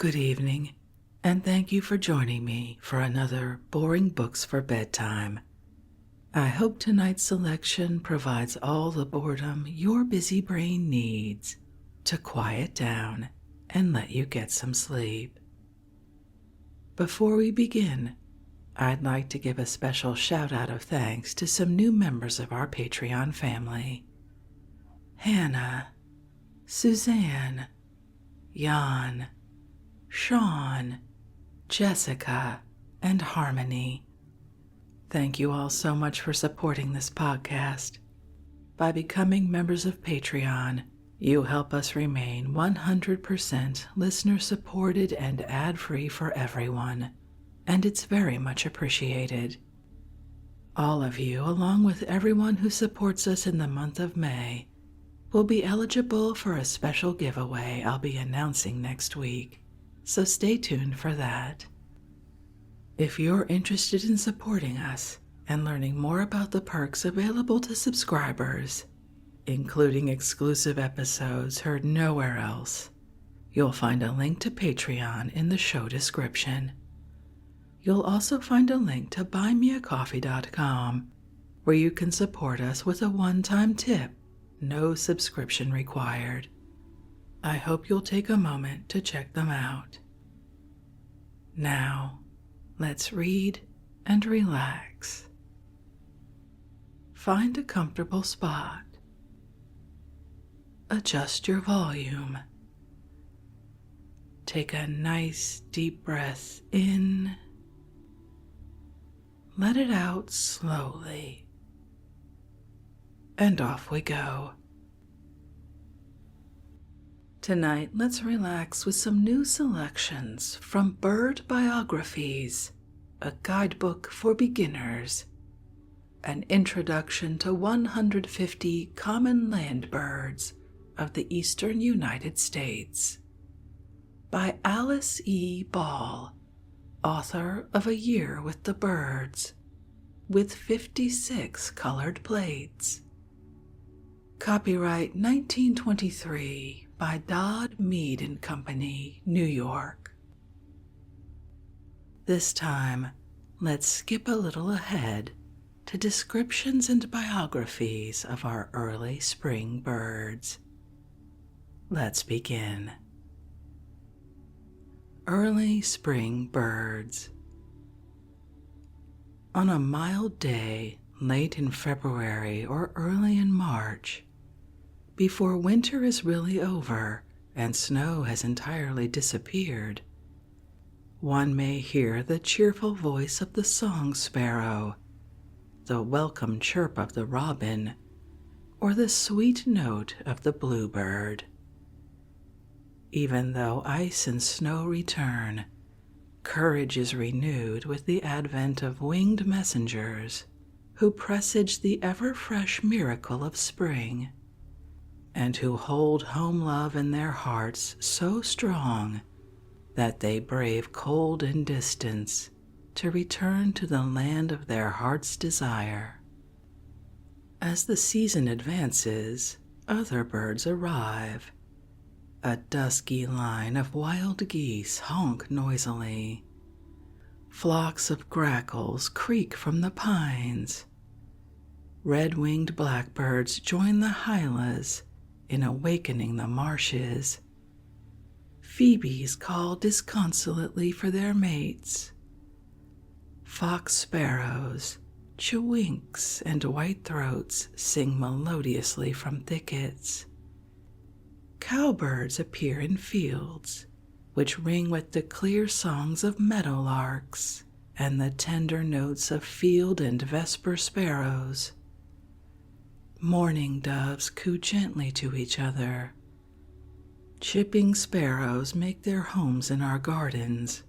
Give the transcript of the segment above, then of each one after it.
Good evening, and thank you for joining me for another Boring Books for Bedtime. I hope tonight's selection provides all the boredom your busy brain needs to quiet down and let you get some sleep. Before we begin, I'd like to give a special shout out of thanks to some new members of our Patreon family: Hannah, Suzanne, Jan, Sean, Jessica, and Harmony. Thank you all so much for supporting this podcast. By becoming members of Patreon, you help us remain 100% listener supported and ad-free for everyone, and it's very much appreciated. All of you, along with everyone who supports us in the month of May, will be eligible for a special giveaway I'll be announcing next week, so stay tuned for that. If you're interested in supporting us and learning more about the perks available to subscribers, including exclusive episodes heard nowhere else, you'll find a link to Patreon in the show description. You'll also find a link to buymeacoffee.com, where you can support us with a one-time tip, no subscription required. I hope you'll take a moment to check them out. Now, let's read and relax. Find a comfortable spot. Adjust your volume. Take a nice deep breath in. Let it out slowly. And off we go. Tonight, let's relax with some new selections from Biographies, a guidebook for beginners, an introduction to 150 common land birds of the eastern United States, by Alice E. Ball, author of A Year with the Birds, with 56 colored plates. Copyright 1923 by Dodd, Mead and Company, New York. This time, let's skip a little ahead to descriptions and biographies of our early spring birds. Let's begin. Early spring birds. On a mild day late in February or early in March, before winter is really over and snow has entirely disappeared, one may hear the cheerful voice of the song sparrow, the welcome chirp of the robin, or the sweet note of the bluebird. Even though ice and snow return, courage is renewed with the advent of winged messengers who presage the ever-fresh miracle of spring, and who hold home love in their hearts so strong that they brave cold and distance to return to the land of their heart's desire. As the season advances, other birds arrive. A dusky line of wild geese honk noisily. Flocks of grackles creak from the pines. Red-winged blackbirds join the hylas in awakening the marshes. Phoebes call disconsolately for their mates. Fox sparrows, chewinks, and whitethroats sing melodiously from thickets. Cowbirds appear in fields, which ring with the clear songs of meadowlarks and the tender notes of field and vesper sparrows. Mourning doves coo gently to each other. Chipping sparrows make their homes in our gardens.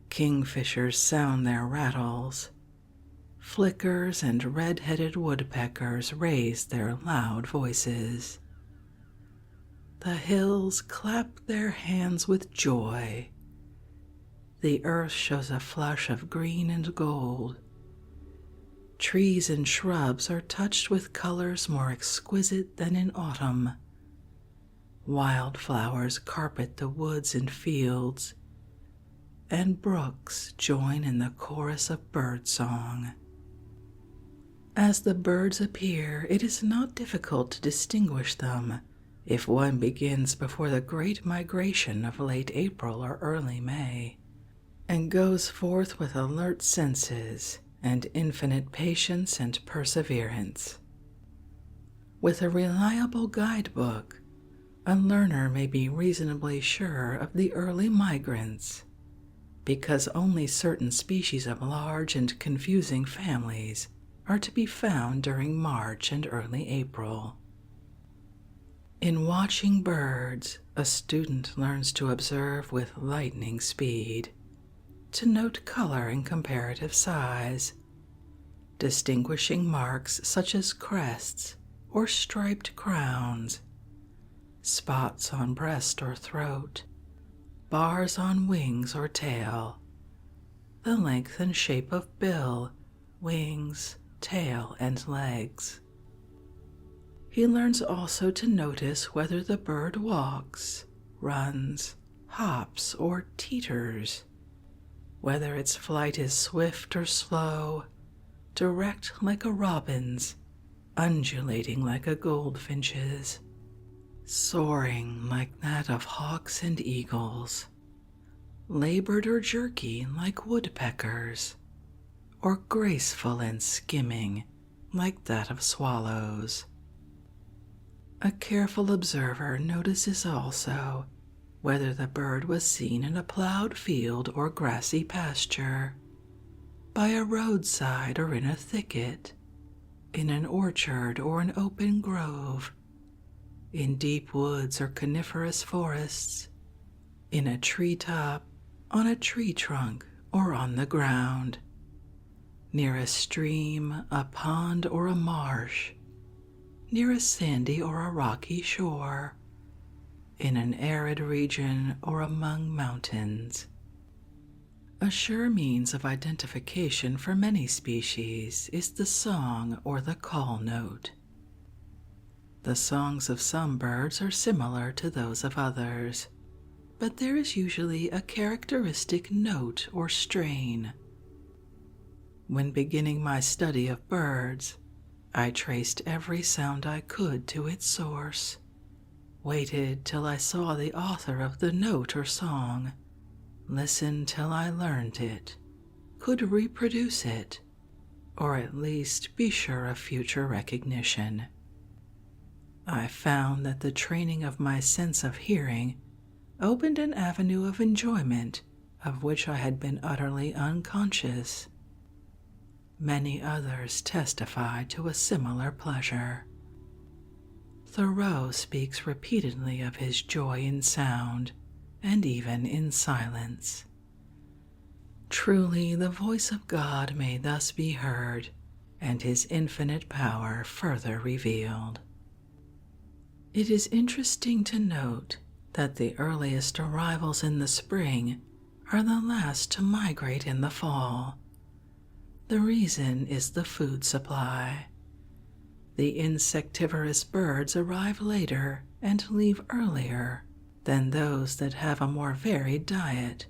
Kingfishers sound their rattles. Flickers and red-headed woodpeckers raise their loud voices. The hills clap their hands with joy. The earth shows a flush of green and gold. Trees and shrubs are touched with colors more exquisite than in autumn. Wildflowers carpet the woods and fields, and brooks join in the chorus of birdsong. As the birds appear, it is not difficult to distinguish them if one begins before the great migration of late April or early May, and goes forth with alert senses and infinite patience and perseverance. With a reliable guidebook, a learner may be reasonably sure of the early migrants, because only certain species of large and confusing families are to be found during March and early April. In watching birds, a student learns to observe with lightning speed, to note color and comparative size, distinguishing marks such as crests or striped crowns, spots on breast or throat, bars on wings or tail, the length and shape of bill, wings, tail, and legs. He learns also to notice whether the bird walks, runs, hops, or teeters, whether its flight is swift or slow, direct like a robin's, undulating like a goldfinch's, soaring like that of hawks and eagles, labored or jerky like woodpeckers, or graceful and skimming like that of swallows. A careful observer notices also whether the bird was seen in a plowed field or grassy pasture, by a roadside or in a thicket, in an orchard or an open grove, in deep woods or coniferous forests, in a treetop, on a tree trunk, or on the ground, near a stream, a pond, or a marsh, near a sandy or a rocky shore, in an arid region or among mountains. A sure means of identification for many species is the song or the call note. The songs of some birds are similar to those of others, but there is usually a characteristic note or strain. When beginning my study of birds, I traced every sound I could to its source, waited till I saw the author of the note or song, listened till I learned it, could reproduce it, or at least be sure of future recognition. I found that the training of my sense of hearing opened an avenue of enjoyment of which I had been utterly unconscious. Many others testify to a similar pleasure. Thoreau speaks repeatedly of his joy in sound, and even in silence. Truly, the voice of God may thus be heard, and his infinite power further revealed. It is interesting to note that the earliest arrivals in the spring are the last to migrate in the fall. The reason is the food supply. The insectivorous birds arrive later and leave earlier than those that have a more varied diet.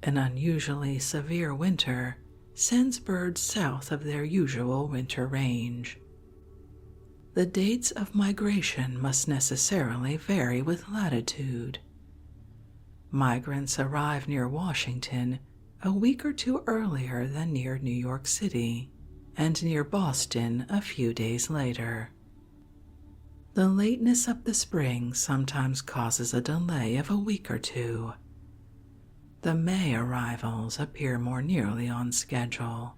An unusually severe winter sends birds south of their usual winter range. The dates of migration must necessarily vary with latitude. Migrants arrive near Washington a week or two earlier than near New York City, and near Boston a few days later. The lateness of the spring sometimes causes a delay of a week or two. The May arrivals appear more nearly on schedule.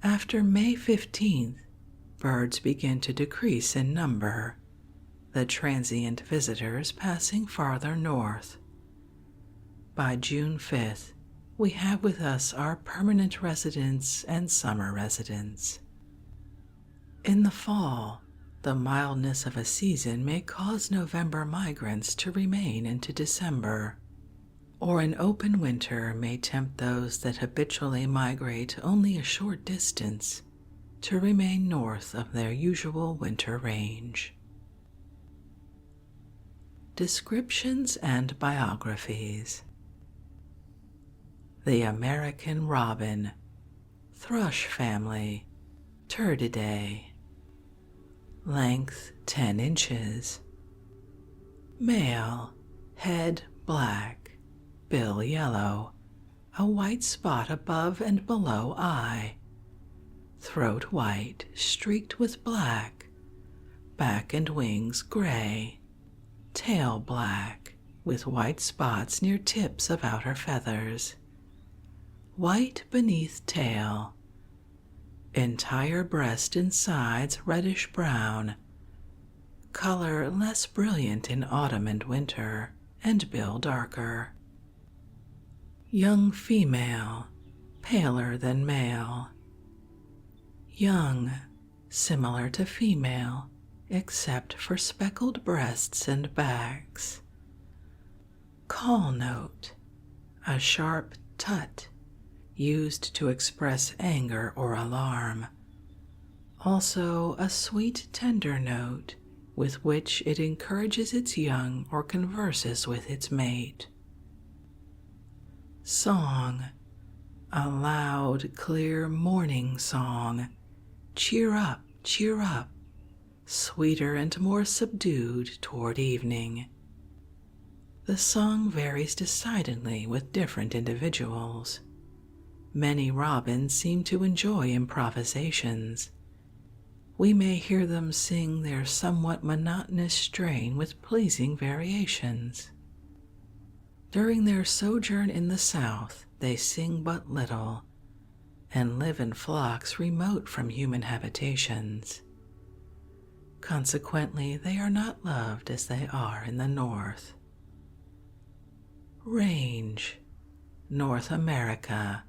After May 15th, birds begin to decrease in number, the transient visitors passing farther north. By June 5th, we have with us our permanent residents and summer residents. In the fall, the mildness of a season may cause November migrants to remain into December, or an open winter may tempt those that habitually migrate only a short distance to remain north of their usual winter range. Descriptions and Biographies. The American Robin, Thrush Family, Turdidae. Length 10 inches. Male, head black, bill yellow, a white spot above and below eye, throat white streaked with black, back and wings gray, tail black with white spots near tips of outer feathers, white beneath tail, entire breast and sides reddish brown, color less brilliant in autumn and winter, and bill darker. Young female, paler than male. Young, similar to female, except for speckled breasts and backs. Call note, a sharp tut, used to express anger or alarm. Also a sweet tender note with which it encourages its young or converses with its mate. Song, a loud, clear morning song. Cheer up, sweeter and more subdued toward evening. The song varies decidedly with different individuals. Many robins seem to enjoy improvisations. We may hear them sing their somewhat monotonous strain with pleasing variations. During their sojourn in the South, they sing but little, and live in flocks remote from human habitations. Consequently, they are not loved as they are in the North. Range, North America,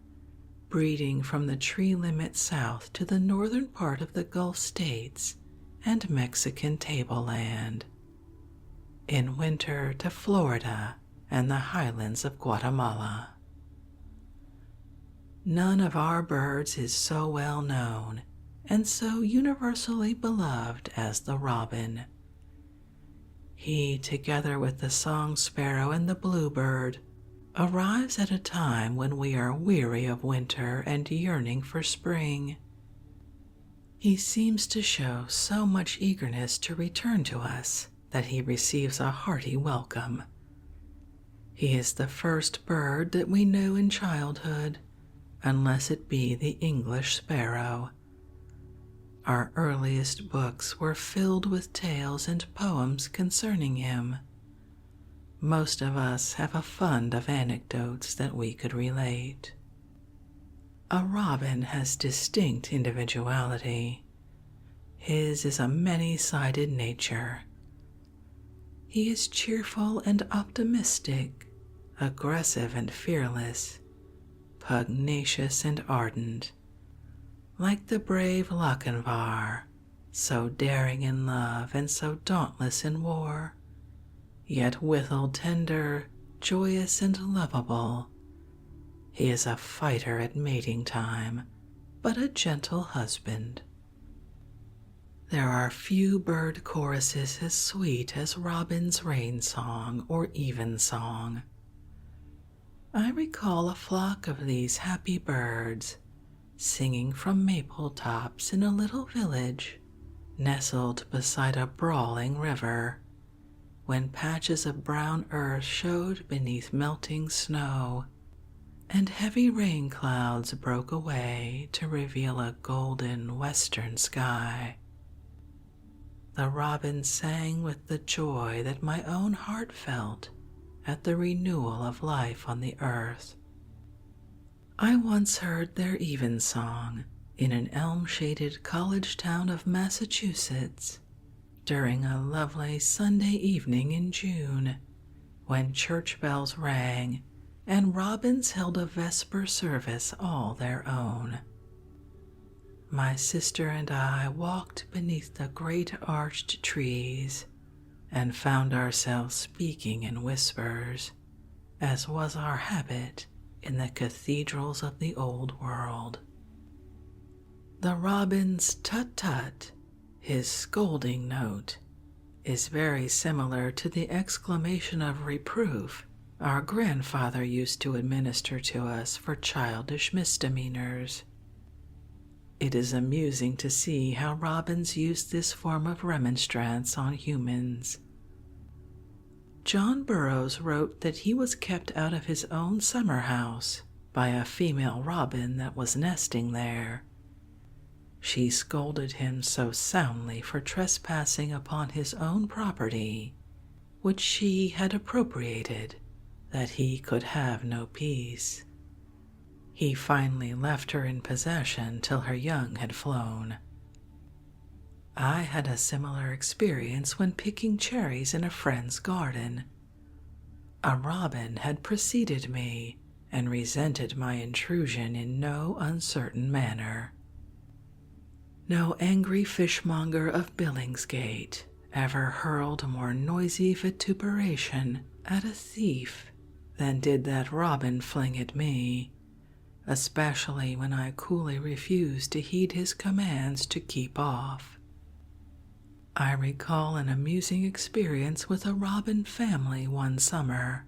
breeding from the tree limit south to the northern part of the Gulf states and Mexican tableland. In winter to Florida and the highlands of Guatemala. None of our birds is so well known and so universally beloved as the robin. He, together with the song sparrow and the bluebird, arrives at a time when we are weary of winter and yearning for spring. He seems to show so much eagerness to return to us that he receives a hearty welcome. He is the first bird that we know in childhood, unless it be the English sparrow. Our earliest books were filled with tales and poems concerning him. Most of us have a fund of anecdotes that we could relate. A robin has distinct individuality. His is a many-sided nature. He is cheerful and optimistic, aggressive and fearless, pugnacious and ardent, like the brave Lochinvar, so daring in love and so dauntless in war. Yet withal tender, joyous, and lovable. He is a fighter at mating time, but a gentle husband. There are few bird choruses as sweet as robin's rain song or even song. I recall a flock of these happy birds singing from maple tops in a little village nestled beside a brawling river, when patches of brown earth showed beneath melting snow, and heavy rain clouds broke away to reveal a golden western sky. The robin sang with the joy that my own heart felt at the renewal of life on the earth. I once heard their evensong in an elm-shaded college town of Massachusetts, during a lovely Sunday evening in June, when church bells rang and robins held a vesper service all their own. My sister and I walked beneath the great arched trees and found ourselves speaking in whispers, as was our habit in the cathedrals of the old world. The robin's tut-tut, his scolding note, is very similar to the exclamation of reproof our grandfather used to administer to us for childish misdemeanors. It is amusing to see how robins use this form of remonstrance on humans. John Burroughs wrote that he was kept out of his own summer house by a female robin that was nesting there. She scolded him so soundly for trespassing upon his own property, which she had appropriated, that he could have no peace. He finally left her in possession till her young had flown. I had a similar experience when picking cherries in a friend's garden. A robin had preceded me and resented my intrusion in no uncertain manner. No angry fishmonger of Billingsgate ever hurled a more noisy vituperation at a thief than did that robin fling at me, especially when I coolly refused to heed his commands to keep off. I recall an amusing experience with a robin family one summer.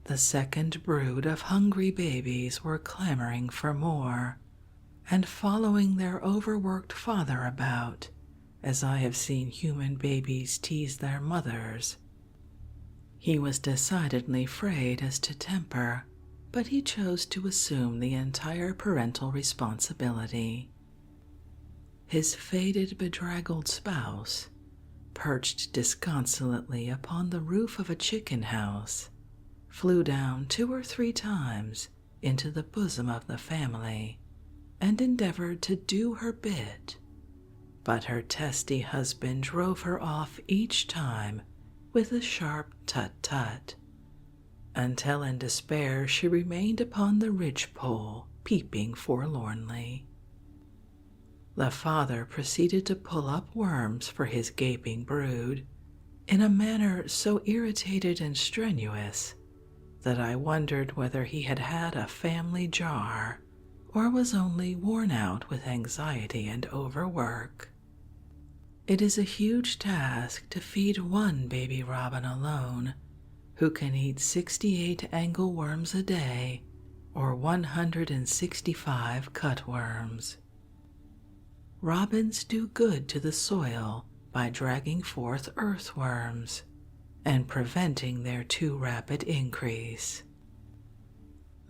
The second brood of hungry babies were clamoring for more, and following their overworked father about, as I have seen human babies tease their mothers. He was decidedly frayed as to temper, but he chose to assume the entire parental responsibility. His faded, bedraggled spouse, perched disconsolately upon the roof of a chicken house, flew down 2 or 3 times into the bosom of the family and endeavored to do her bit, but her testy husband drove her off each time with a sharp tut-tut, until in despair she remained upon the ridgepole, peeping forlornly. The father proceeded to pull up worms for his gaping brood in a manner so irritated and strenuous that I wondered whether he had had a family jar or was only worn out with anxiety and overwork. It is a huge task to feed one baby robin alone, who can eat 68 angleworms a day or 165 cutworms. Robins do good to the soil by dragging forth earthworms and preventing their too rapid increase.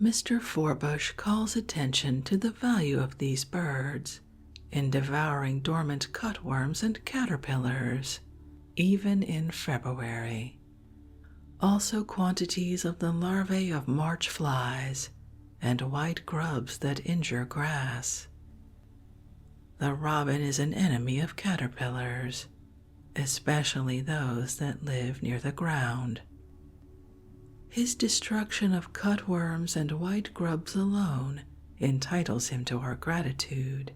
Mr. Forbush calls attention to the value of these birds in devouring dormant cutworms and caterpillars, even in February. Also quantities of the larvae of March flies and white grubs that injure grass. The robin is an enemy of caterpillars, especially those that live near the ground. His destruction of cutworms and white grubs alone entitles him to our gratitude.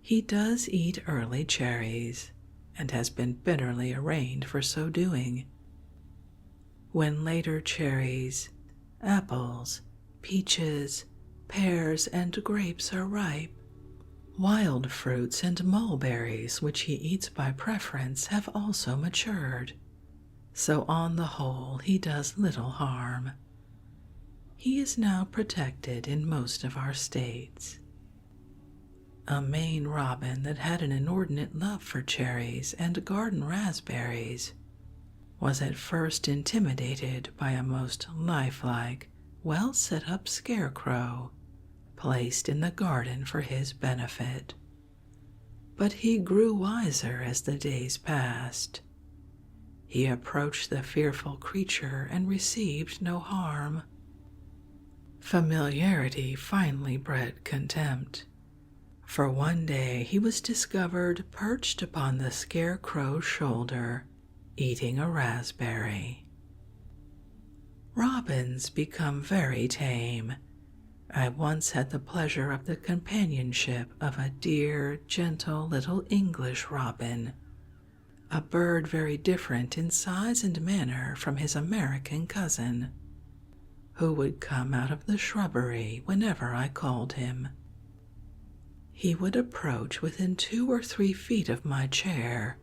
He does eat early cherries, and has been bitterly arraigned for so doing. When later cherries, apples, peaches, pears, and grapes are ripe, wild fruits and mulberries which he eats by preference have also matured, so on the whole he does little harm. He is now protected in most of our states. A Maine robin that had an inordinate love for cherries and garden raspberries was at first intimidated by a most lifelike, well-set-up scarecrow placed in the garden for his benefit. But he grew wiser as the days passed. He approached the fearful creature and received no harm. Familiarity finally bred contempt, for one day he was discovered perched upon the scarecrow's shoulder, eating a raspberry. Robins become very tame. I once had the pleasure of the companionship of a dear, gentle little English robin, a bird very different in size and manner from his American cousin, who would come out of the shrubbery whenever I called him. He would approach within 2 or 3 feet of my chair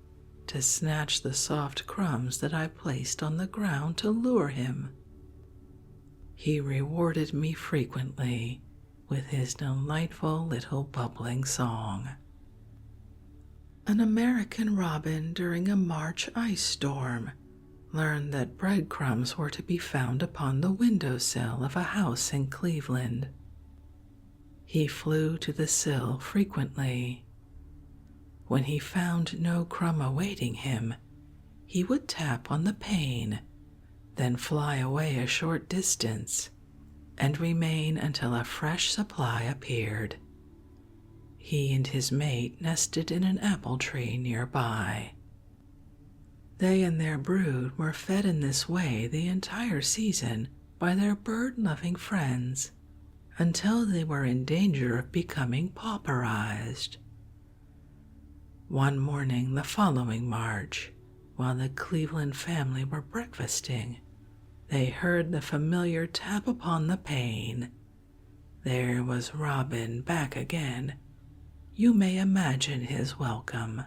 to snatch the soft crumbs that I placed on the ground to lure him. He rewarded me frequently with his delightful little bubbling song. An American robin during a March ice storm learned that breadcrumbs were to be found upon the windowsill of a house in Cleveland. He flew to the sill frequently. When he found no crumb awaiting him, he would tap on the pane, then fly away a short distance and remain until a fresh supply appeared. He and his mate nested in an apple tree nearby. They and their brood were fed in this way the entire season by their bird-loving friends until they were in danger of becoming pauperized. One morning the following March, while the Cleveland family were breakfasting, they heard the familiar tap upon the pane. There was Robin back again. You may imagine his welcome.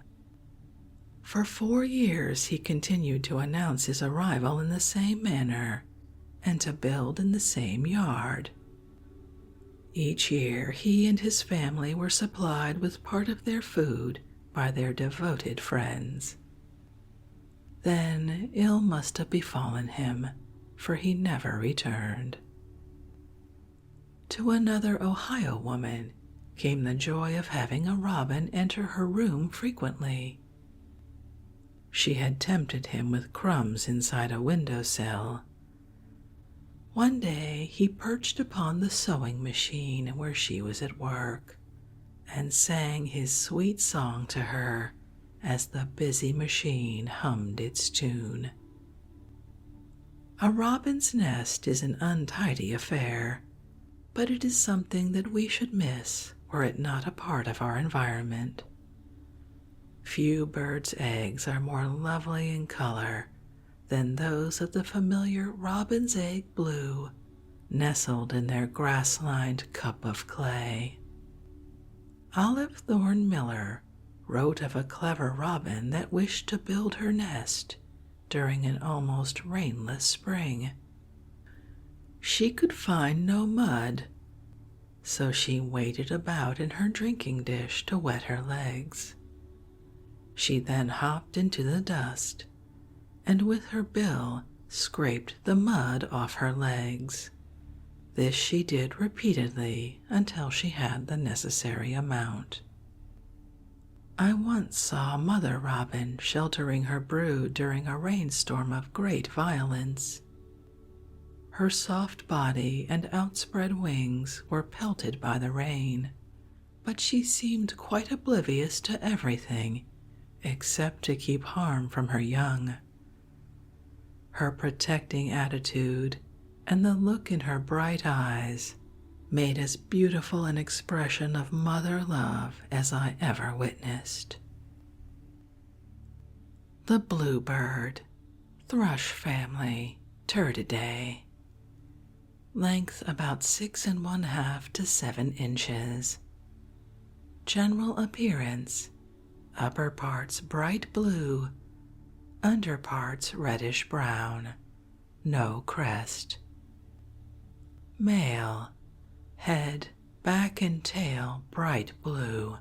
For 4 years he continued to announce his arrival in the same manner and to build in the same yard. Each year he and his family were supplied with part of their food by their devoted friends. Then ill must have befallen him, for he never returned. To another Ohio woman came the joy of having a robin enter her room frequently. She had tempted him with crumbs inside a windowsill. One day he perched upon the sewing machine where she was at work and sang his sweet song to her as the busy machine hummed its tune. A robin's nest is an untidy affair, but it is something that we should miss were it not a part of our environment. Few birds' eggs are more lovely in color than those of the familiar robin's egg blue, nestled in their grass-lined cup of clay. Olive Thorne Miller wrote of a clever robin that wished to build her nest during an almost rainless spring. She could find no mud, so she waded about in her drinking dish to wet her legs. She then hopped into the dust and with her bill scraped the mud off her legs. This she did repeatedly until she had the necessary amount. I once saw a mother robin sheltering her brood during a rainstorm of great violence. Her soft body and outspread wings were pelted by the rain, but she seemed quite oblivious to everything except to keep harm from her young. Her protecting attitude and the look in her bright eyes made as beautiful an expression of mother love as I ever witnessed. The bluebird, thrush family, Turdidae. Length about 6 1/2 to 7 inches. General appearance: upper parts bright blue, under parts reddish brown, no crest. Male: head, back, and tail bright blue,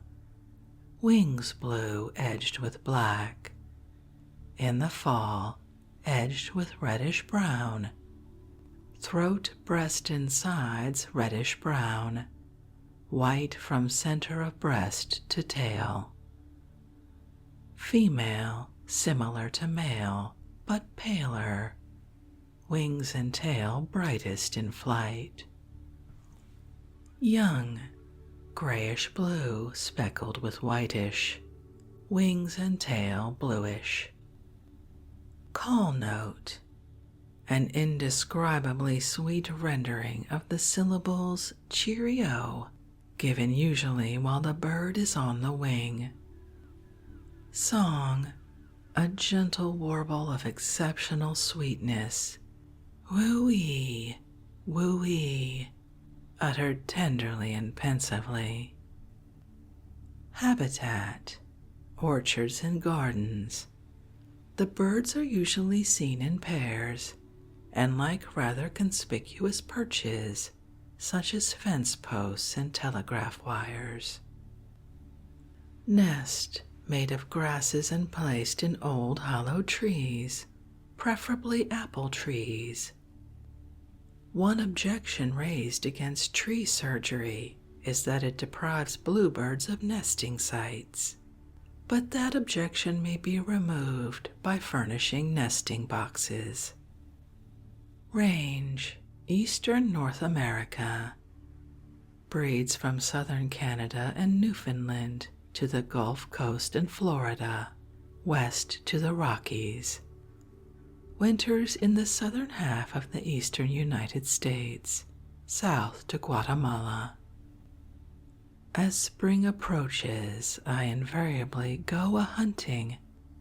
wings blue edged with black. In the fall, edged with reddish brown. Throat, breast, and sides reddish brown, white from center of breast to tail. Female, similar to male, but paler. Wings and tail brightest in flight. Young, grayish blue speckled with whitish. Wings and tail bluish. Call note: an indescribably sweet rendering of the syllables cheerio, given usually while the bird is on the wing. Song: a gentle warble of exceptional sweetness, woo-wee, woo-wee, uttered tenderly and pensively. Habitat: orchards and gardens, The birds are usually seen in pairs and like rather conspicuous perches, such as fence posts and telegraph wires. Nest made of grasses and placed in old hollow trees, preferably apple trees. One objection raised against tree surgery is that it deprives bluebirds of nesting sites, but that objection may be removed by furnishing nesting boxes. Range, Eastern North America. Breeds from southern Canada and Newfoundland to the Gulf Coast and Florida, west to the Rockies. Winters in the southern half of the eastern United States, south to Guatemala. As spring approaches, I invariably go a-hunting,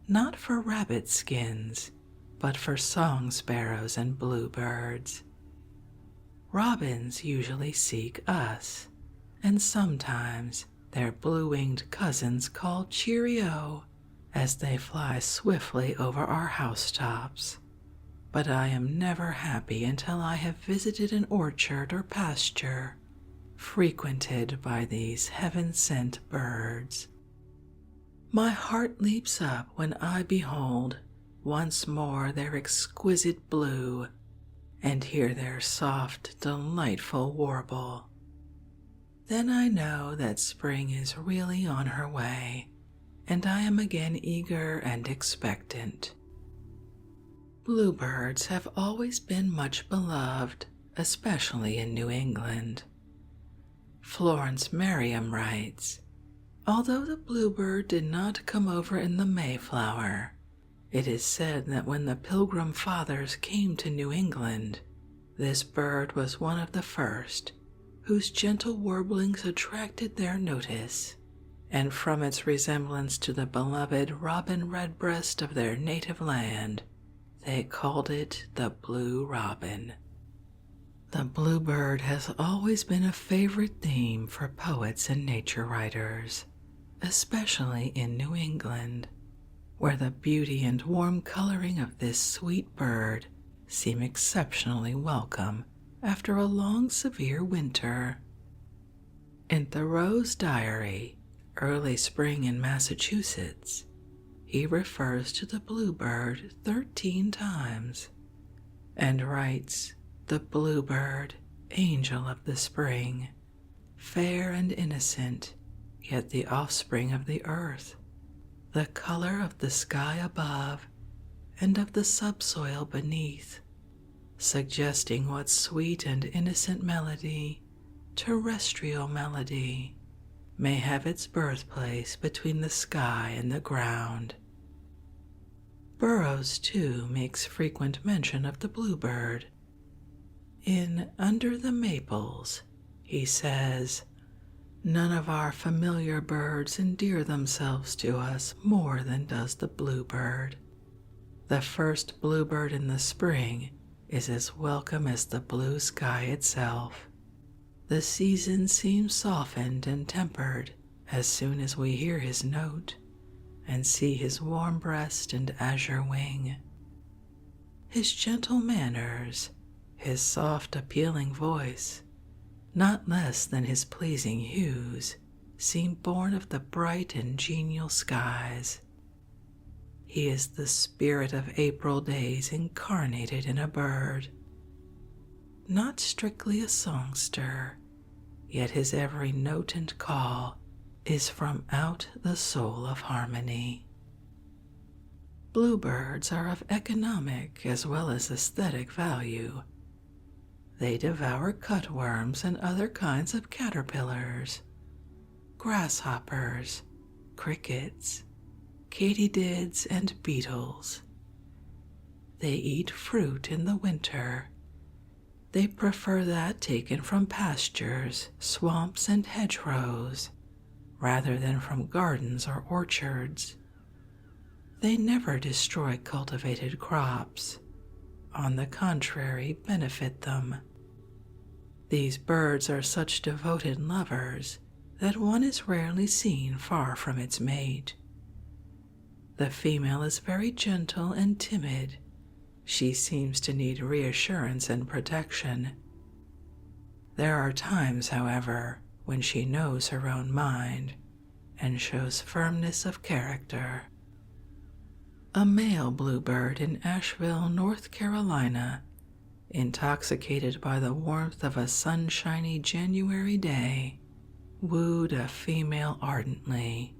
not for rabbit skins, but for song sparrows and bluebirds. Robins usually seek us, and sometimes their blue-winged cousins call cheerio as they fly swiftly over our housetops. But I am never happy until I have visited an orchard or pasture frequented by these heaven-sent birds. My heart leaps up when I behold once more their exquisite blue and hear their soft, delightful warble. Then I know that spring is really on her way, and I am again eager and expectant. Bluebirds have always been much beloved, especially in New England. Florence Merriam writes, although the bluebird did not come over in the Mayflower, it is said that when the Pilgrim Fathers came to New England, this bird was one of the first whose gentle warblings attracted their notice, and from its resemblance to the beloved robin redbreast of their native land, they called it the blue robin. The bluebird has always been a favorite theme for poets and nature writers, especially in New England, where the beauty and warm coloring of this sweet bird seem exceptionally welcome after a long, severe winter. In Thoreau's diary, Early Spring in Massachusetts, he refers to the bluebird 13 times and writes, "The bluebird, angel of the spring, fair and innocent, yet the offspring of the earth, the color of the sky above and of the subsoil beneath, suggesting what sweet and innocent melody, terrestrial melody, may have its birthplace between the sky and the ground." Burroughs, too, makes frequent mention of the bluebird. In Under the Maples, he says, "None of our familiar birds endear themselves to us more than does the bluebird. The first bluebird in the spring is as welcome as the blue sky itself. The season seems softened and tempered as soon as we hear his note and see his warm breast and azure wing. His gentle manners, his soft appealing voice, not less than his pleasing hues, seem born of the bright and genial skies. He is the spirit of April days incarnated in a bird. Not strictly a songster, yet his every note and call is from out the soul of harmony." Bluebirds are of economic as well as aesthetic value. They devour cutworms and other kinds of caterpillars, grasshoppers, crickets, katydids, and beetles. They eat fruit in the winter. They prefer that taken from pastures, swamps, and hedgerows, rather than from gardens or orchards. They never destroy cultivated crops, on the contrary, benefit them. These birds are such devoted lovers that one is rarely seen far from its mate. The female is very gentle and timid. She seems to need reassurance and protection. There are times, however, when she knows her own mind and shows firmness of character. A male bluebird in Asheville, North Carolina, intoxicated by the warmth of a sunshiny January day, wooed a female ardently.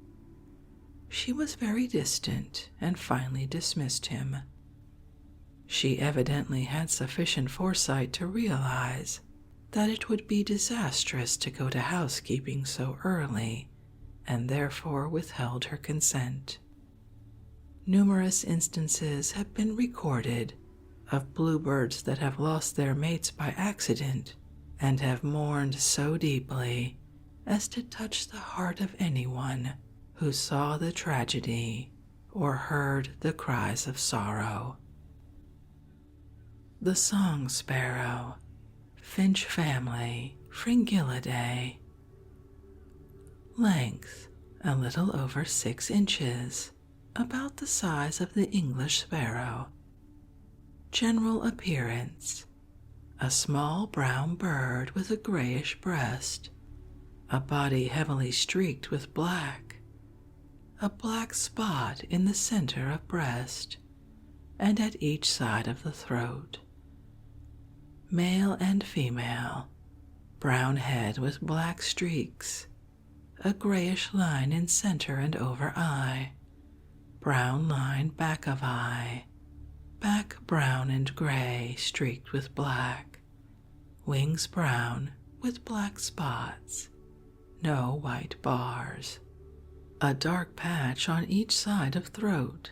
She was very distant and finally dismissed him. She evidently had sufficient foresight to realize that it would be disastrous to go to housekeeping so early, and therefore withheld her consent. Numerous instances have been recorded of bluebirds that have lost their mates by accident and have mourned so deeply as to touch the heart of anyone who saw the tragedy or heard the cries of sorrow. The song sparrow, finch family, Fringillidae. Length, a little over 6 inches, about the size of the English sparrow. General appearance, a small brown bird with a grayish breast, a body heavily streaked with black, a black spot in the center of breast, and at each side of the throat. Male and female, brown head with black streaks, a grayish line in center and over eye, brown line back of eye, back brown and gray streaked with black, wings brown with black spots, no white bars, a dark patch on each side of throat,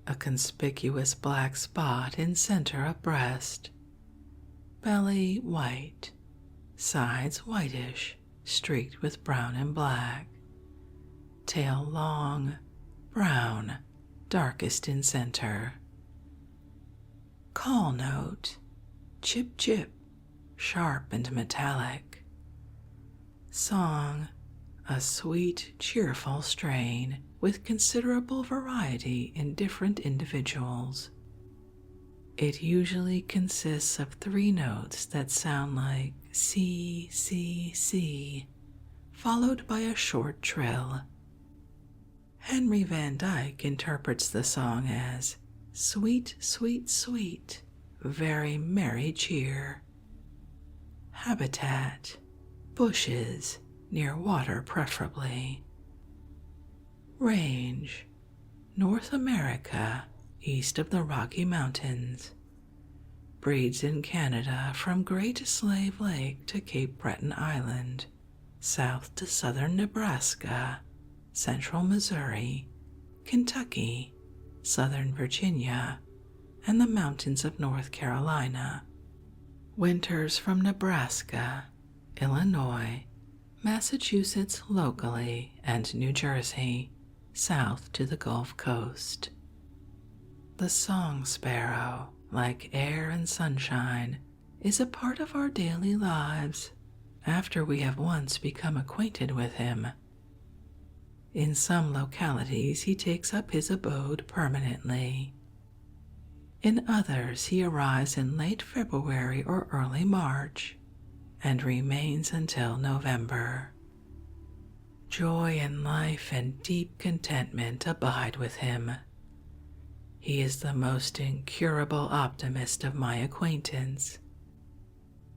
a conspicuous black spot in center of breast, belly white, sides whitish, streaked with brown and black, tail long, brown, darkest in center. Call note, chip chip, sharp and metallic. Song, a sweet, cheerful strain with considerable variety in different individuals. It usually consists of 3 notes that sound like C, C, C, followed by a short trill. Henry Van Dyke interprets the song as sweet, sweet, sweet, very merry cheer. Habitat, bushes, near water preferably. Range, North America, east of the Rocky Mountains. Breeds in Canada from Great Slave Lake to Cape Breton Island, south to southern Nebraska, central Missouri, Kentucky, southern Virginia, and the mountains of North Carolina. Winters from Nebraska, Illinois, Massachusetts locally, and New Jersey, south to the Gulf Coast. The song sparrow, like air and sunshine, is a part of our daily lives after we have once become acquainted with him. In some localities he takes up his abode permanently. In others he arrives in late February or early March and remains until November. Joy in life and deep contentment abide with him. He is the most incurable optimist of my acquaintance.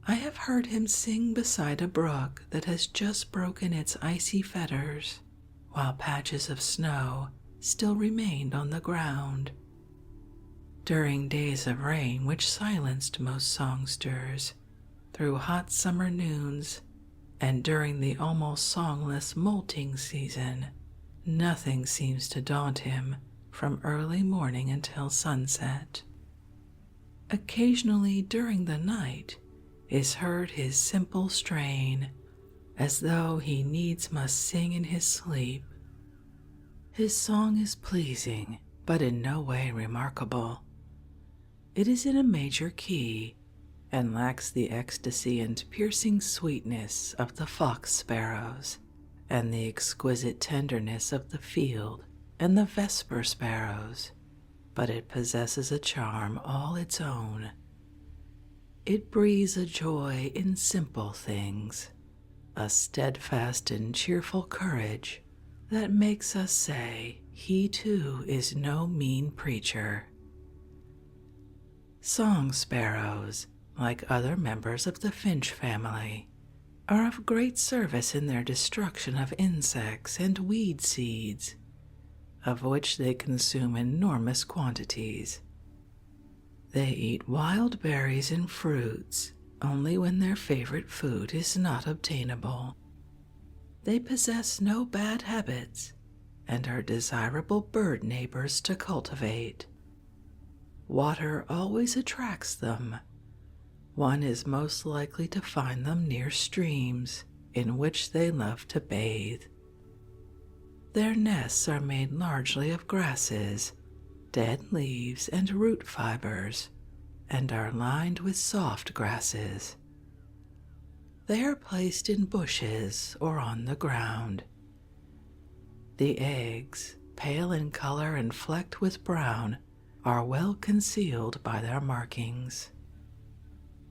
I have heard him sing beside a brook that has just broken its icy fetters, while patches of snow still remained on the ground. During days of rain which silenced most songsters, through hot summer noons, and during the almost songless molting season, nothing seems to daunt him from early morning until sunset. Occasionally during the night is heard his simple strain, as though he needs must sing in his sleep. His song is pleasing, but in no way remarkable. It is in a major key, and lacks the ecstasy and piercing sweetness of the fox sparrows, and the exquisite tenderness of the field and the vesper sparrows, but it possesses a charm all its own. It breathes a joy in simple things, a steadfast and cheerful courage that makes us say he too is no mean preacher. Song sparrows, like other members of the finch family, are of great service in their destruction of insects and weed seeds, of which they consume enormous quantities. They eat wild berries and fruits only when their favorite food is not obtainable. They possess no bad habits and are desirable bird neighbors to cultivate. Water always attracts them. One is most likely to find them near streams in which they love to bathe. Their nests are made largely of grasses, dead leaves, and root fibers, and are lined with soft grasses. They are placed in bushes or on the ground. The eggs, pale in color and flecked with brown, are well concealed by their markings.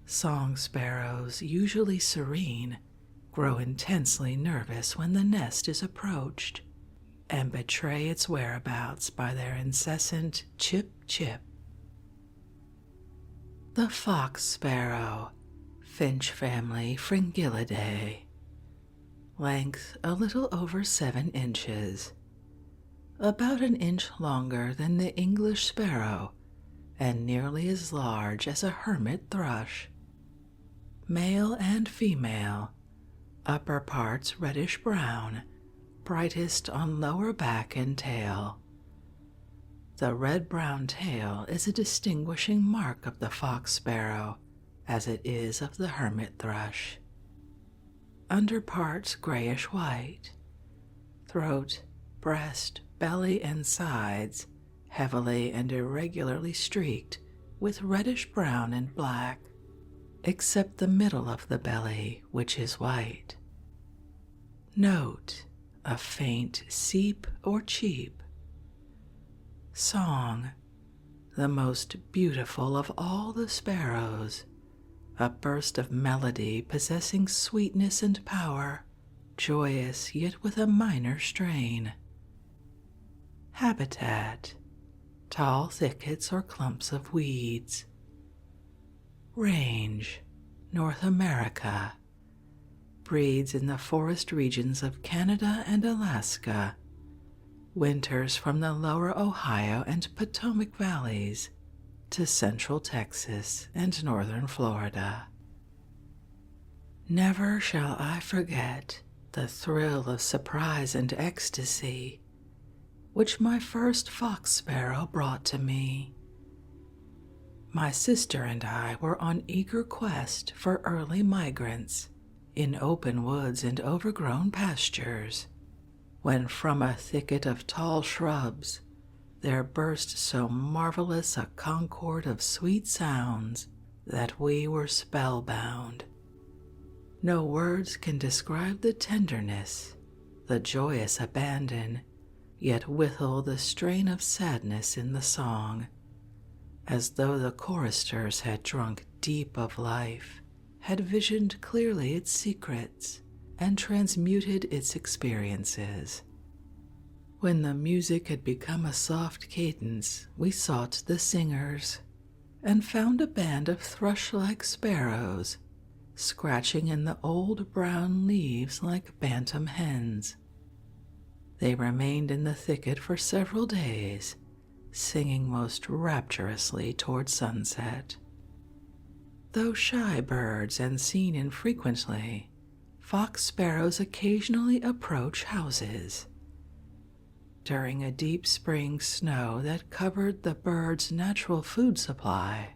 Song sparrows, usually serene, grow intensely nervous when the nest is approached, and betray its whereabouts by their incessant chip-chip. The fox sparrow, finch family Fringillidae. Length a little over 7 inches. About an inch longer than the English sparrow, and nearly as large as a hermit thrush. Male and female, upper parts reddish brown, brightest on lower back and tail. The red-brown tail is a distinguishing mark of the fox sparrow, as it is of the hermit thrush. Under parts grayish-white. Throat, breast, belly, and sides heavily and irregularly streaked with reddish-brown and black, except the middle of the belly, which is white. Note: a faint seep or cheep. Song: the most beautiful of all the sparrows, a burst of melody possessing sweetness and power, joyous yet with a minor strain. Habitat: tall thickets or clumps of weeds. Range: North America. Breeds in the forest regions of Canada and Alaska. Winters from the lower Ohio and Potomac valleys to central Texas and northern Florida. Never shall I forget the thrill of surprise and ecstasy which my first fox sparrow brought to me. My sister and I were on eager quest for early migrants in open woods and overgrown pastures, when from a thicket of tall shrubs there burst so marvelous a concord of sweet sounds that we were spellbound. No words can describe the tenderness, the joyous abandon, yet withal the strain of sadness in the song, as though the choristers had drunk deep of life, had visioned clearly its secrets, and transmuted its experiences. When the music had become a soft cadence, we sought the singers, and found a band of thrush-like sparrows, scratching in the old brown leaves like bantam hens. They remained in the thicket for several days, singing most rapturously toward sunset. Though shy birds and seen infrequently, fox sparrows occasionally approach houses. During a deep spring snow that covered the birds' natural food supply,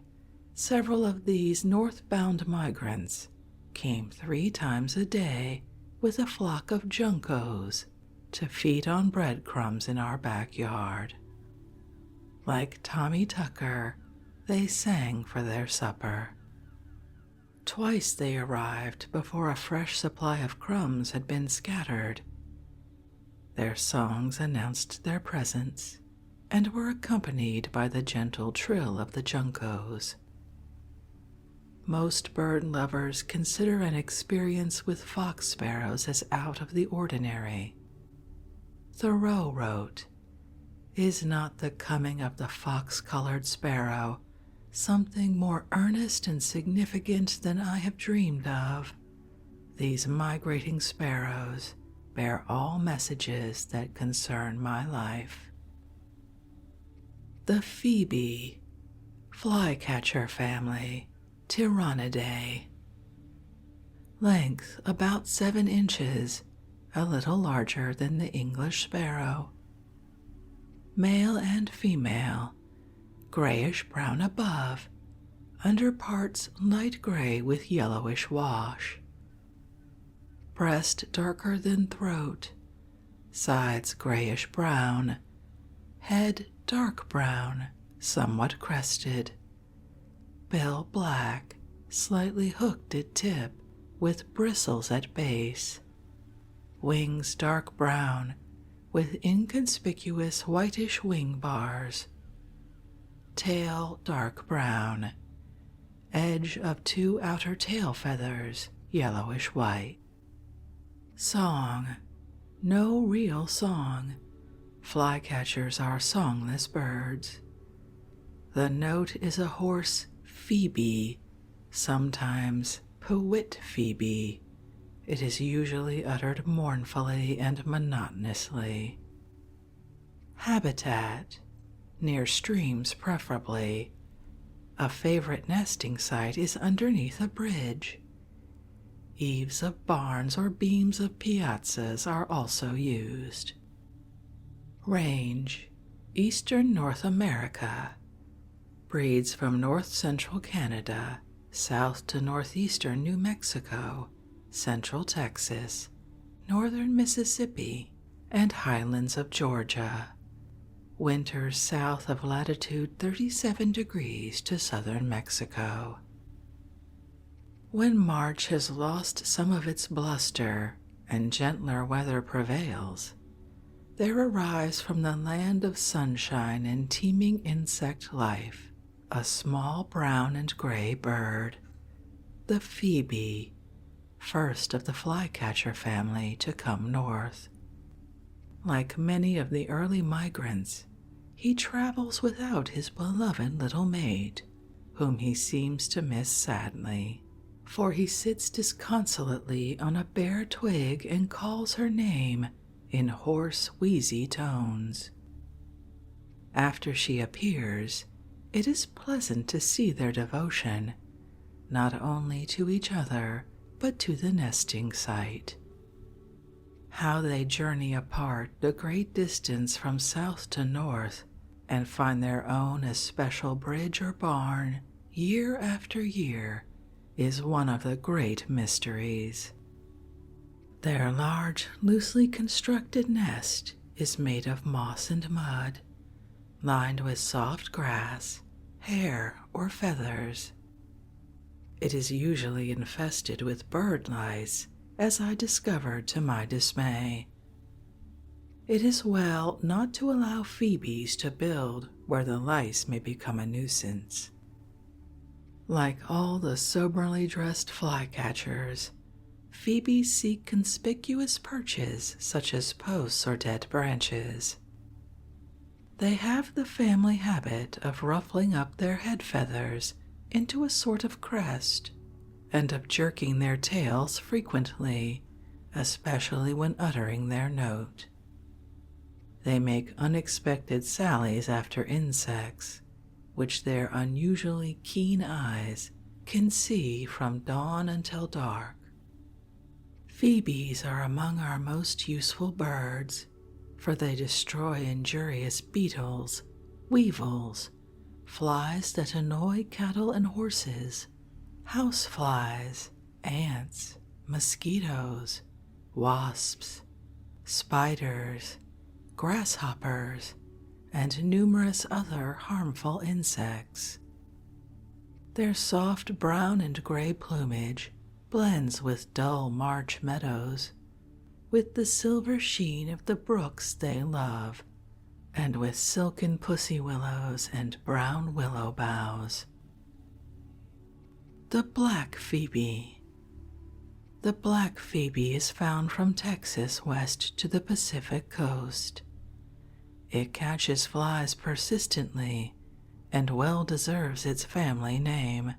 several of these northbound migrants came 3 times a day with a flock of juncos to feed on breadcrumbs in our backyard. Like Tommy Tucker, they sang for their supper. Twice they arrived before a fresh supply of crumbs had been scattered. Their songs announced their presence and were accompanied by the gentle trill of the juncos. Most bird lovers consider an experience with fox sparrows as out of the ordinary. Thoreau wrote, "Is not the coming of the fox-colored sparrow something more earnest and significant than I have dreamed of? These migrating sparrows bear all messages that concern my life." The phoebe, flycatcher family, Tyrannidae. Length about 7 inches, a little larger than the English sparrow. Male and female, grayish-brown above, underparts light gray with yellowish wash. Breast darker than throat, sides grayish-brown, head dark brown, somewhat crested. Bill black, slightly hooked at tip, with bristles at base. Wings dark brown, with inconspicuous whitish wing bars. Tail dark brown. Edge of 2 outer tail feathers, yellowish white. Song. No real song. Flycatchers are songless birds. The note is a hoarse phoebe, sometimes pewit phoebe. It is usually uttered mournfully and monotonously. Habitat, near streams preferably. A favorite nesting site is underneath a bridge. Eaves of barns or beams of piazzas are also used. Range, Eastern North America. Breeds from north-central Canada, south to northeastern New Mexico, central Texas, northern Mississippi, and highlands of Georgia. Winters south of latitude 37 degrees to southern Mexico. When March has lost some of its bluster and gentler weather prevails, there arrives from the land of sunshine and teeming insect life a small brown and gray bird, the phoebe, first of the flycatcher family to come north. Like many of the early migrants, he travels without his beloved little mate, whom he seems to miss sadly, for he sits disconsolately on a bare twig and calls her name in hoarse, wheezy tones. After she appears, it is pleasant to see their devotion, not only to each other, but to the nesting site. How they journey apart the great distance from south to north and find their own especial bridge or barn year after year is one of the great mysteries. Their large, loosely constructed nest is made of moss and mud, lined with soft grass, hair, or feathers. It is usually infested with bird lice, as I discovered to my dismay. It is well not to allow phoebes to build where the lice may become a nuisance. Like all the soberly dressed flycatchers, phoebes seek conspicuous perches such as posts or dead branches. They have the family habit of ruffling up their head feathers into a sort of crest and of jerking their tails frequently, especially when uttering their note. They make unexpected sallies after insects, which their unusually keen eyes can see from dawn until dark. Phoebes are among our most useful birds, for they destroy injurious beetles, weevils, flies that annoy cattle and horses, house flies, ants, mosquitoes, wasps, spiders, grasshoppers, and numerous other harmful insects. Their soft brown and gray plumage blends with dull March meadows, with the silver sheen of the brooks they love, and with silken pussy willows and brown willow boughs. The black phoebe. The black phoebe is found from Texas west to the Pacific coast. It catches flies persistently and well deserves its family name.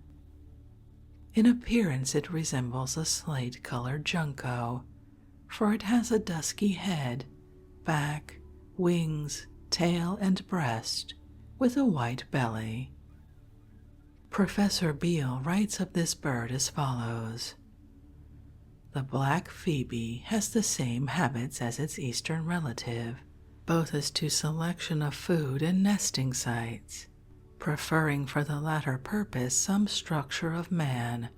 In appearance it resembles a slate-colored junco, for it has a dusky head, back, wings, tail, and breast, with a white belly. Professor Beale writes of this bird as follows: "The black phoebe has the same habits as its eastern relative, both as to selection of food and nesting sites, preferring for the latter purpose some structure of man,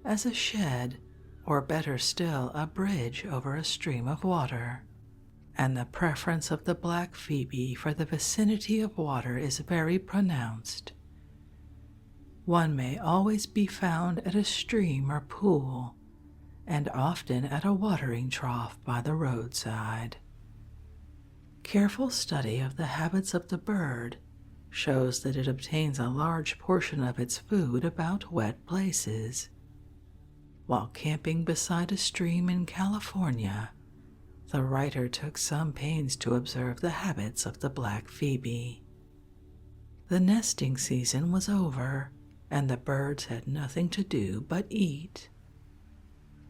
as a shed, or better still, a bridge over a stream of water. And the preference of the black phoebe for the vicinity of water is very pronounced. One may always be found at a stream or pool, and often at a watering trough by the roadside." Careful study of the habits of the bird shows that it obtains a large portion of its food about wet places. While camping beside a stream in California, the writer took some pains to observe the habits of the black phoebe. The nesting season was over, and the birds had nothing to do but eat.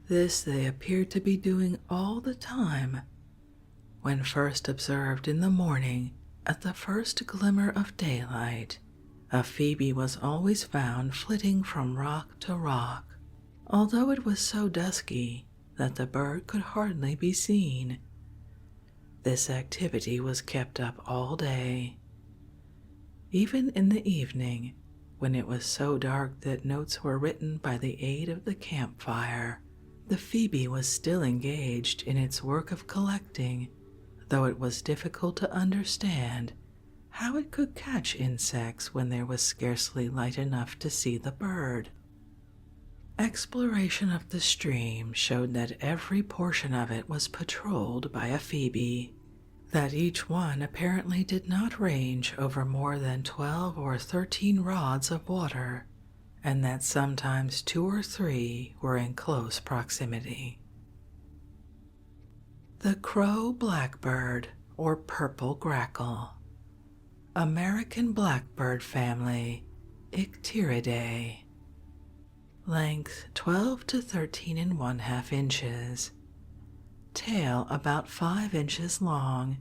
This they appeared to be doing all the time. When first observed in the morning, at the first glimmer of daylight, a phoebe was always found flitting from rock to rock, although it was so dusky that the bird could hardly be seen. This activity was kept up all day. Even in the evening, when it was so dark that notes were written by the aid of the campfire, the phoebe was still engaged in its work of collecting, though it was difficult to understand how it could catch insects when there was scarcely light enough to see the bird. Exploration of the stream showed that every portion of it was patrolled by a phoebe, that each one apparently did not range over more than 12 or 13 rods of water, and that sometimes 2 or 3 were in close proximity. The crow blackbird, or purple grackle. American blackbird family, Icteridae. Length 12 to 13½ inches. Tail about 5 inches long,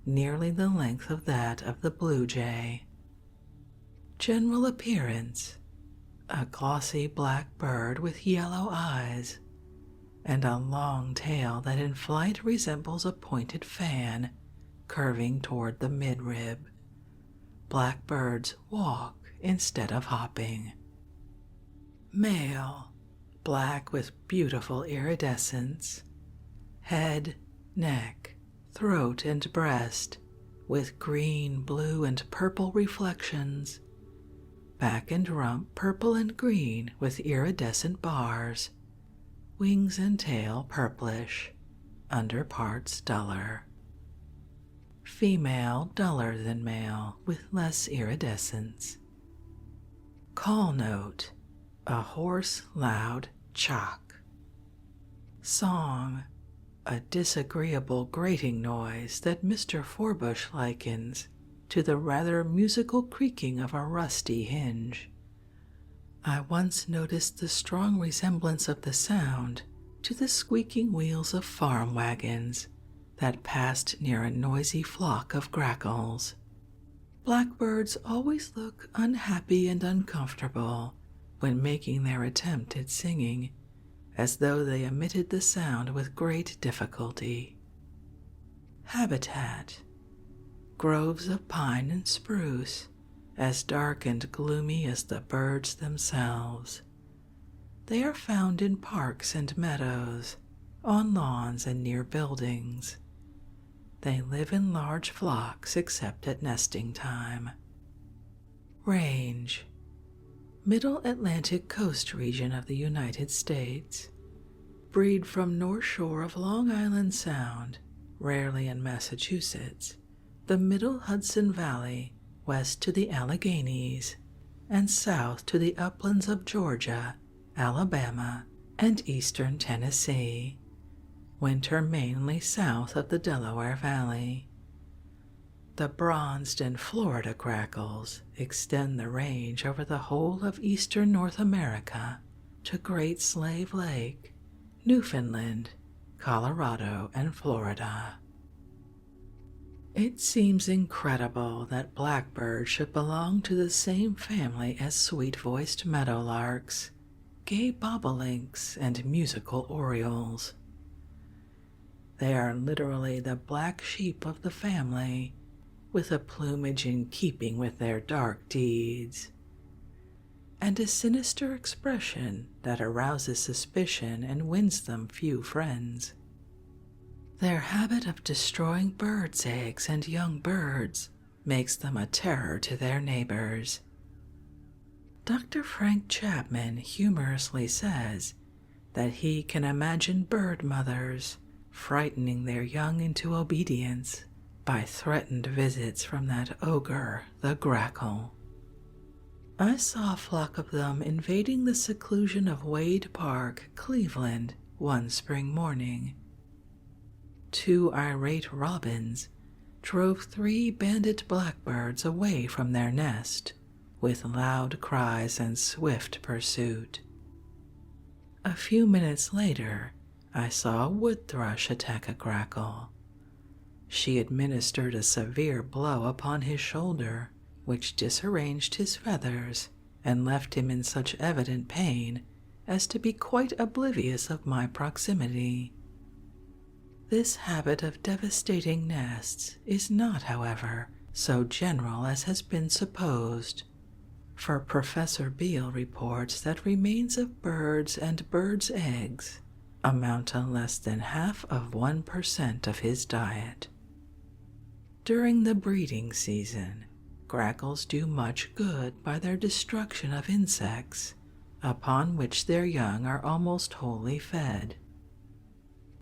nearly the length of that of the blue jay. General appearance: a glossy black bird with yellow eyes, and a long tail that in flight resembles a pointed fan curving toward the midrib. Blackbirds walk instead of hopping. Male: black with beautiful iridescence. Head, neck, throat, and breast with green, blue, and purple reflections. Back and rump purple and green with iridescent bars. Wings and tail purplish, under parts duller. Female duller than male with less iridescence. Call note: a hoarse, loud chock. Song: a disagreeable grating noise that Mr. Forbush likens to the rather musical creaking of a rusty hinge. I once noticed the strong resemblance of the sound to the squeaking wheels of farm wagons that passed near a noisy flock of grackles. Blackbirds always look unhappy and uncomfortable when making their attempt at singing, as though they emitted the sound with great difficulty. Habitat: groves of pine and spruce, as dark and gloomy as the birds themselves. They are found in parks and meadows, on lawns and near buildings. They live in large flocks except at nesting time. Range: Middle Atlantic coast region of the United States. breed from North Shore of Long Island Sound, rarely in Massachusetts, the middle Hudson Valley, west to the Alleghenies, and south to the uplands of Georgia, Alabama, and eastern Tennessee, winter mainly south of the Delaware Valley. The bronzed and Florida grackles extend the range over the whole of eastern North America to Great Slave Lake, Newfoundland, Colorado, and Florida. It seems incredible that blackbirds should belong to the same family as sweet-voiced meadowlarks, gay bobolinks, and musical orioles. They are literally the black sheep of the family, with a plumage in keeping with their dark deeds, and a sinister expression that arouses suspicion and wins them few friends. Their habit of destroying birds' eggs and young birds makes them a terror to their neighbors. Dr. Frank Chapman humorously says that he can imagine bird mothers frightening their young into obedience by threatened visits from that ogre, the grackle. I saw a flock of them invading the seclusion of Wade Park, Cleveland, one spring morning. 2 irate robins drove 3 bandit blackbirds away from their nest with loud cries and swift pursuit. A few minutes later, I saw a wood thrush attack a grackle. She administered a severe blow upon his shoulder, which disarranged his feathers and left him in such evident pain as to be quite oblivious of my proximity. This habit of devastating nests is not, however, so general as has been supposed, for Professor Beale reports that remains of birds and birds' eggs amount to less than half of 1% of his diet. During the breeding season, grackles do much good by their destruction of insects, upon which their young are almost wholly fed.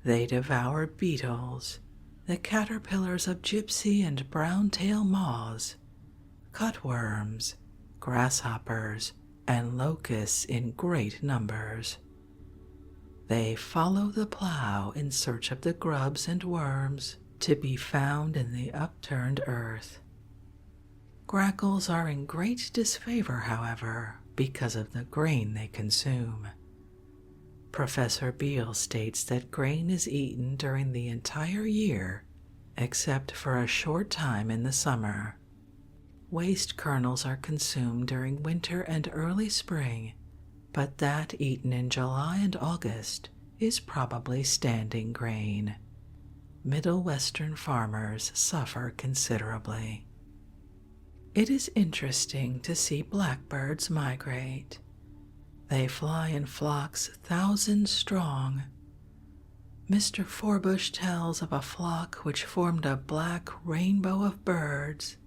They devour beetles, the caterpillars of gypsy and brown-tail moths, cutworms, grasshoppers, and locusts in great numbers. They follow the plow in search of the grubs and worms to be found in the upturned earth. Grackles are in great disfavor, however, because of the grain they consume. Professor Beale states that grain is eaten during the entire year, except for a short time in the summer. Waste kernels are consumed during winter and early spring, but that eaten in July and August is probably standing grain. Middle Western farmers suffer considerably. It is interesting to see blackbirds migrate. They fly in flocks 1,000 strong. Mr. Forbush tells of a flock which formed a black rainbow of birds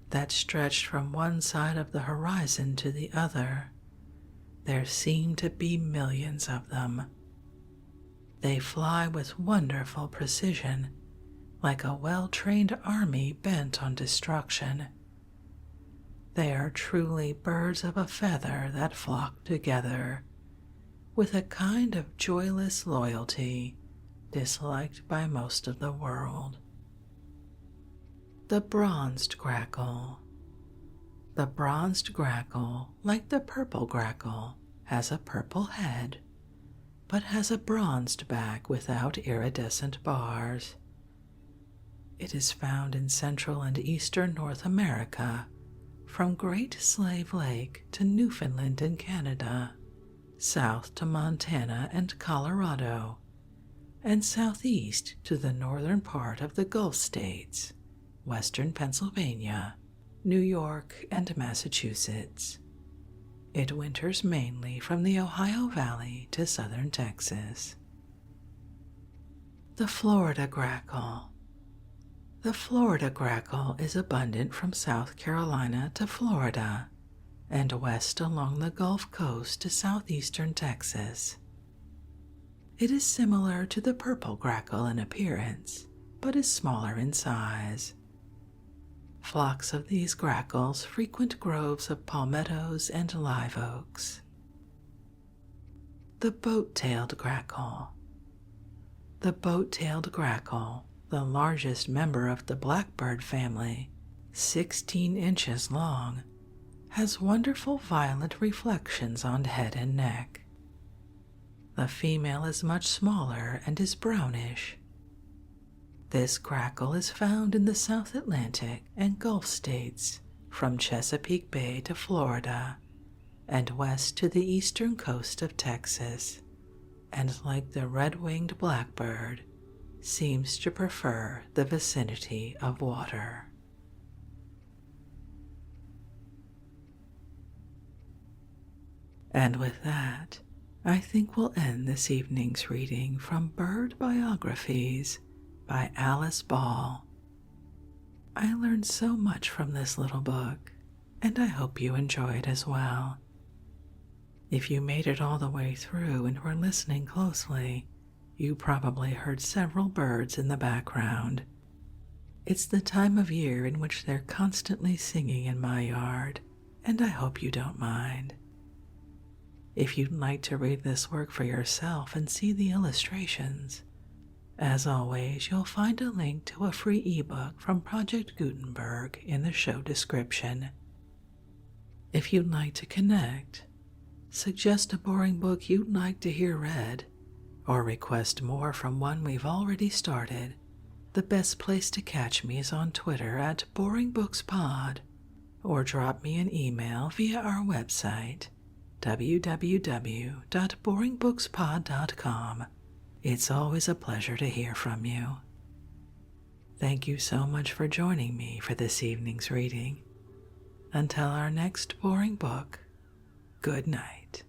that stretched from one side of the horizon to the other. There seem to be millions of them. They fly with wonderful precision, like a well-trained army bent on destruction. They are truly birds of a feather that flock together, with a kind of joyless loyalty disliked by most of the world. The bronzed grackle. The bronzed grackle, like the purple grackle, has a purple head, but has a bronzed back without iridescent bars. It is found in central and eastern North America, from Great Slave Lake to Newfoundland and Canada, south to Montana and Colorado, and southeast to the northern part of the Gulf states, western Pennsylvania, New York, and Massachusetts. It winters mainly from the Ohio Valley to southern Texas. The Florida grackle. The Florida grackle is abundant from South Carolina to Florida and west along the Gulf Coast to southeastern Texas. It is similar to the purple grackle in appearance, but is smaller in size. Flocks of these grackles frequent groves of palmettos and live oaks. The boat-tailed grackle. The boat-tailed grackle, the largest member of the blackbird family, 16 inches long, has wonderful violet reflections on head and neck. The female is much smaller and is brownish. This grackle is found in the South Atlantic and Gulf states, from Chesapeake Bay to Florida, and west to the eastern coast of Texas, and like the red-winged blackbird, seems to prefer the vicinity of water. And with that, I think we'll end this evening's reading from Bird Biographies by Alice Ball. I learned so much from this little book, and I hope you enjoy it as well. If you made it all the way through and were listening closely, you probably heard several birds in the background. It's the time of year in which they're constantly singing in my yard, and I hope you don't mind. If you'd like to read this work for yourself and see the illustrations, as always, you'll find a link to a free ebook from Project Gutenberg in the show description. If you'd like to connect, suggest a boring book you'd like to hear read, or request more from one we've already started, the best place to catch me is on Twitter at BoringBooksPod, or drop me an email via our website, www.boringbookspod.com. It's always a pleasure to hear from you. Thank you so much for joining me for this evening's reading. Until our next boring book, good night.